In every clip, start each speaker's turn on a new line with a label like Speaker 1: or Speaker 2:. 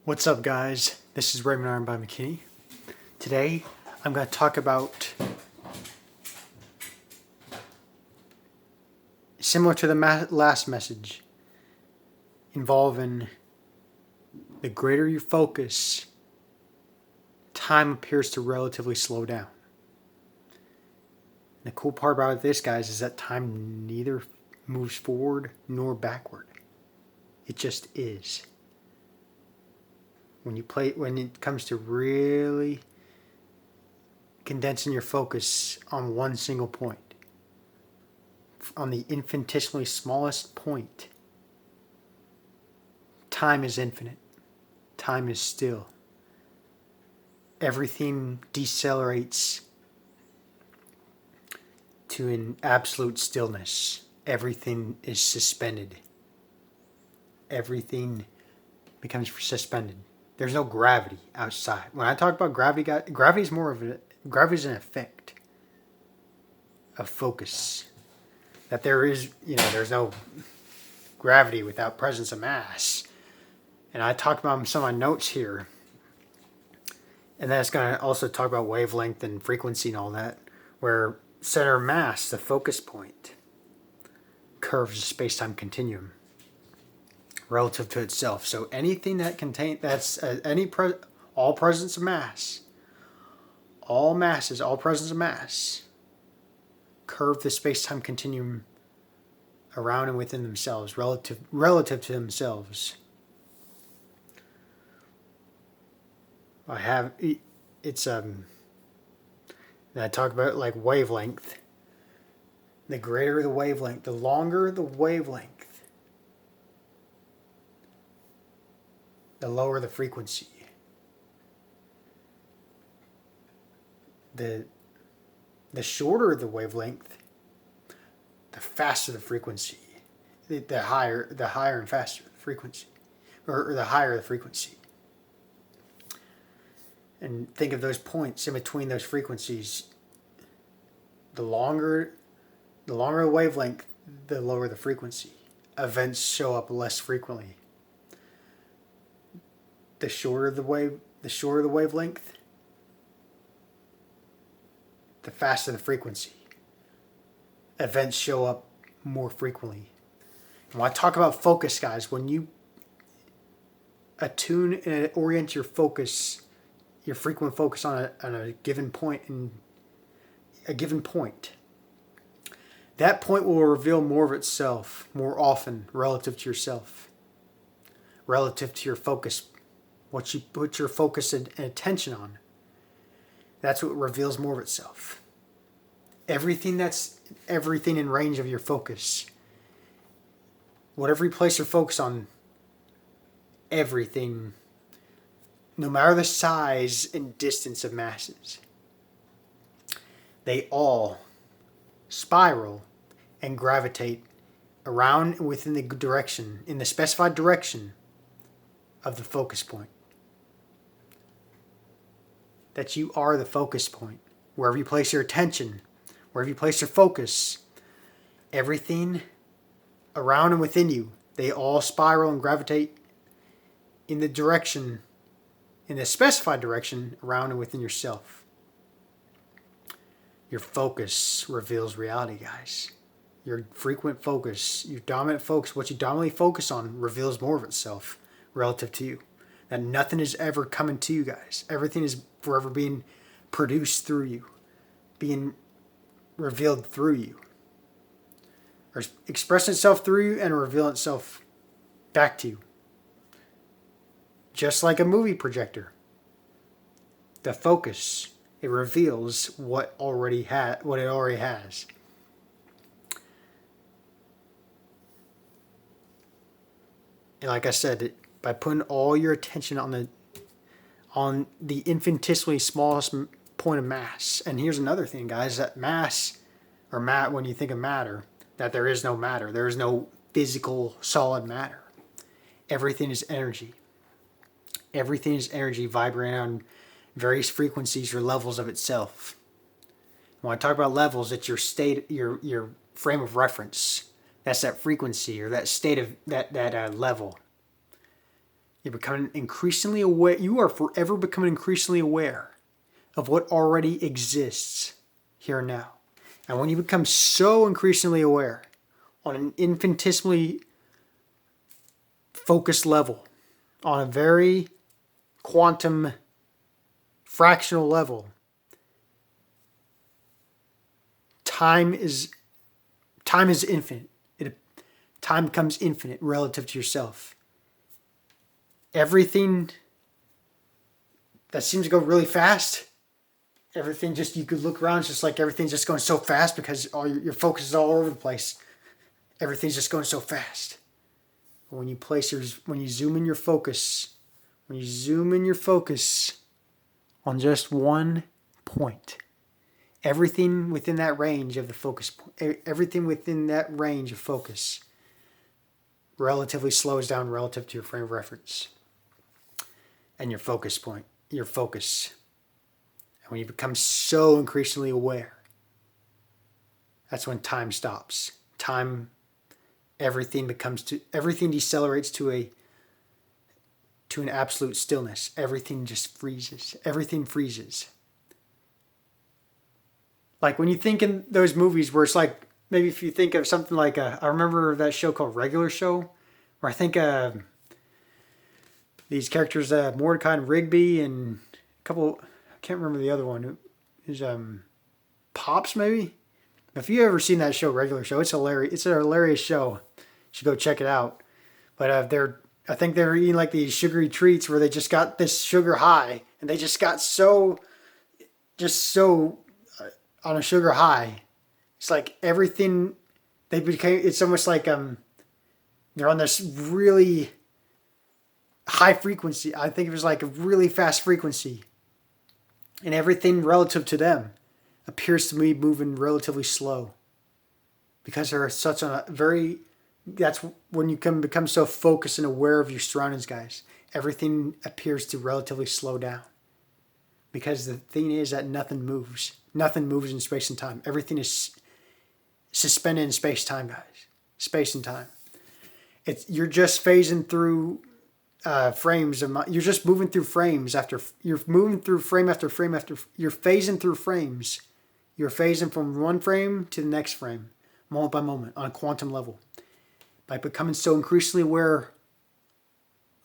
Speaker 1: What's up, guys? This is Raymond Iron by McKinney. Today, I'm going to talk about, similar to the last message, involving the greater you focus, time appears to relatively slow down. And the cool part about this, guys, is that time neither moves forward nor backward. It just is. When it comes to really condensing your focus on one single point, on the infinitesimally smallest point, time is infinite. Time is still. Everything decelerates to an absolute stillness. Everything is suspended. Everything becomes suspended. There's no gravity outside. When I talk about gravity, gravity is an effect of focus. That there's no gravity without presence of mass. And I talked about some of my notes here. And that's going to also talk about wavelength and frequency and all that. Where center of mass, the focus point, curves the space-time continuum relative to itself. So anything that all presence of mass, all presence of mass, curve the space-time continuum around and within themselves, relative to themselves. I talk about like wavelength. The greater the wavelength, the longer the wavelength, the lower the frequency. The shorter the wavelength, the faster the frequency. The higher and faster the frequency, or the higher the frequency. And think of those points in between those frequencies. The longer the wavelength, the lower the frequency. Events show up less frequently. The shorter the wavelength, the faster the frequency. Events show up more frequently. And when I talk about focus, guys, when you attune and orient your focus, your frequent focus on a given point, that point will reveal more of itself more often relative to yourself, relative to your focus. What you put your focus and attention on, that's what reveals more of itself. Everything in range of your focus, whatever you place your focus on, everything, no matter the size and distance of masses, they all spiral and gravitate around and within in the specified direction of the focus point. That you are the focus point. Wherever you place your attention, wherever you place your focus, everything around and within you, they all spiral and gravitate in the specified direction around and within yourself. Your focus reveals reality, guys. Your frequent focus, your dominant focus, what you dominantly focus on reveals more of itself relative to you. That nothing is ever coming to you, guys. Everything is forever being produced through you, being revealed through you, or expressing itself through you and revealing itself back to you. Just like a movie projector, the focus, it reveals what it already has. And like I said, by putting all your attention on the infinitesimally smallest point of mass. And here's another thing, guys, that when you think of matter, that there is no matter. There is no physical solid matter. Everything is energy. Everything is energy vibrating on various frequencies or levels of itself. When I talk about levels, it's your state, your frame of reference. That's that frequency or that state of that level. You're becoming increasingly aware. You are forever becoming increasingly aware of what already exists here and now. And when you become so increasingly aware on an infinitesimally focused level, on a very quantum fractional level, time is infinite. Time becomes infinite relative to yourself. Everything that seems to go really fast, everything just, you could look around, it's just like everything's just going so fast because all your focus is all over the place. Everything's just going so fast. When you zoom in your focus, on just one point, everything within that range of the focus point, everything within that range of focus relatively slows down relative to your frame of reference and your focus point, your focus. And when you become so increasingly aware, that's when time stops. Everything decelerates to an absolute stillness. Everything just freezes. Everything freezes. Like when you think in those movies where it's like, maybe if you think of something like I remember that show called Regular Show, where I think these characters, Mordecai and Rigby, and a couple, I can't remember the other one, is Pops maybe? If you ever seen that show, Regular Show, it's hilarious. It's a hilarious show. You should go check it out. But I think they're eating like these sugary treats where they just got this sugar high, and they just got so on a sugar high. It's like everything it's almost like they're on this really high frequency. I think it was like a really fast frequency. And everything relative to them appears to me moving relatively slow. Because they're such a very, that's when you can become so focused and aware of your surroundings, guys. Everything appears to relatively slow down. Because the thing is that nothing moves. Nothing moves in space and time. Everything is suspended in space-time, guys. Space and time. You're just phasing through frames. You're just moving through frames you're moving through frame after frame you're phasing through frames. You're phasing from one frame to the next frame, moment by moment, on a quantum level. By becoming so increasingly aware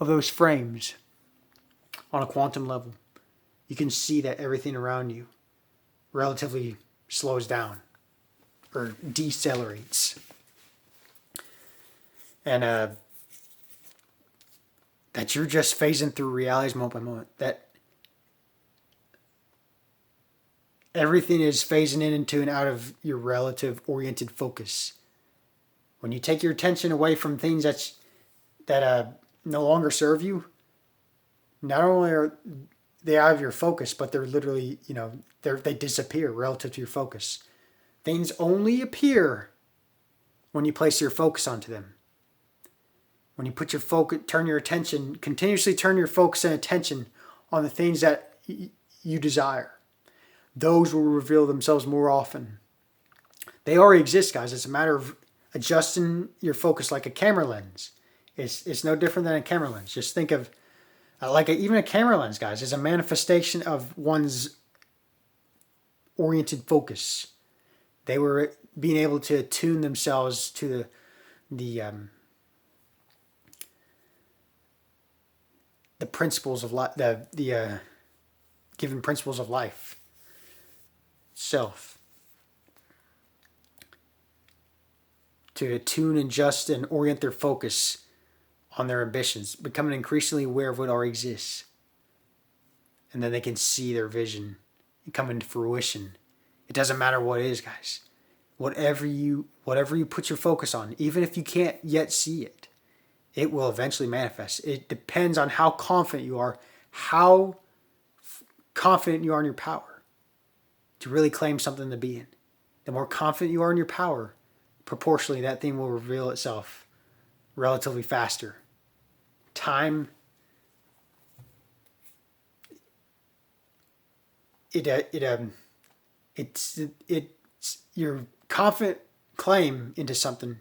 Speaker 1: of those frames on a quantum level, you can see that everything around you relatively slows down or decelerates. And that you're just phasing through realities moment by moment. That everything is phasing in into and out of your relative oriented focus. When you take your attention away from things that no longer serve you, not only are they out of your focus, but they're literally, they disappear relative to your focus. Things only appear when you place your focus onto them. When you put your focus, continuously turn your focus and attention on the things that you desire. Those will reveal themselves more often. They already exist, guys. It's a matter of adjusting your focus like a camera lens. It's no different than a camera lens. Just think of even a camera lens, guys, is a manifestation of one's oriented focus. They were being able to attune themselves to the principles of life, the given principles of life, self, to attune, adjust, and orient their focus on their ambitions, becoming increasingly aware of what already exists, and then they can see their vision come into fruition. It doesn't matter what it is, guys. Whatever you put your focus on, even if you can't yet see it, it will eventually manifest. It depends on how confident you are, how confident you are in your power to really claim something to be in. The more confident you are in your power, proportionally that thing will reveal itself relatively faster. Time, it's your confident claim into something.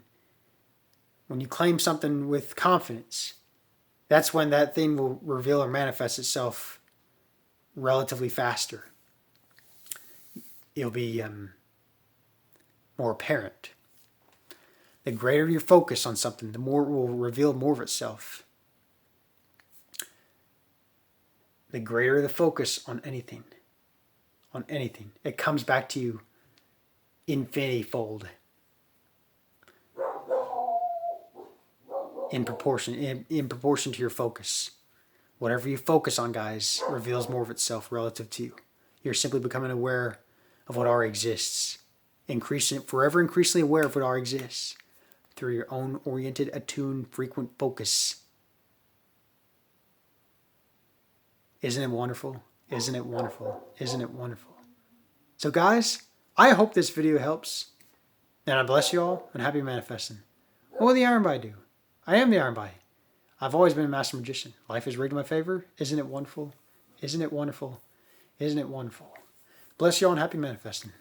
Speaker 1: When you claim something with confidence, that's when that thing will reveal or manifest itself relatively faster. It'll be more apparent. The greater your focus on something, the more it will reveal more of itself. The greater the focus on anything, it comes back to you infinity fold. In proportion to your focus. Whatever you focus on, guys, reveals more of itself relative to you. You're simply becoming aware of what already exists. Forever increasingly aware of what already exists through your own oriented, attuned, frequent focus. Isn't it wonderful? Isn't it wonderful? Isn't it wonderful? So guys, I hope this video helps. And I bless you all and happy manifesting. What will the Iron Body do? I am the Iron Body. I've always been a master magician. Life is rigged in my favor. Isn't it wonderful? Isn't it wonderful? Isn't it wonderful? Bless you all and happy manifesting.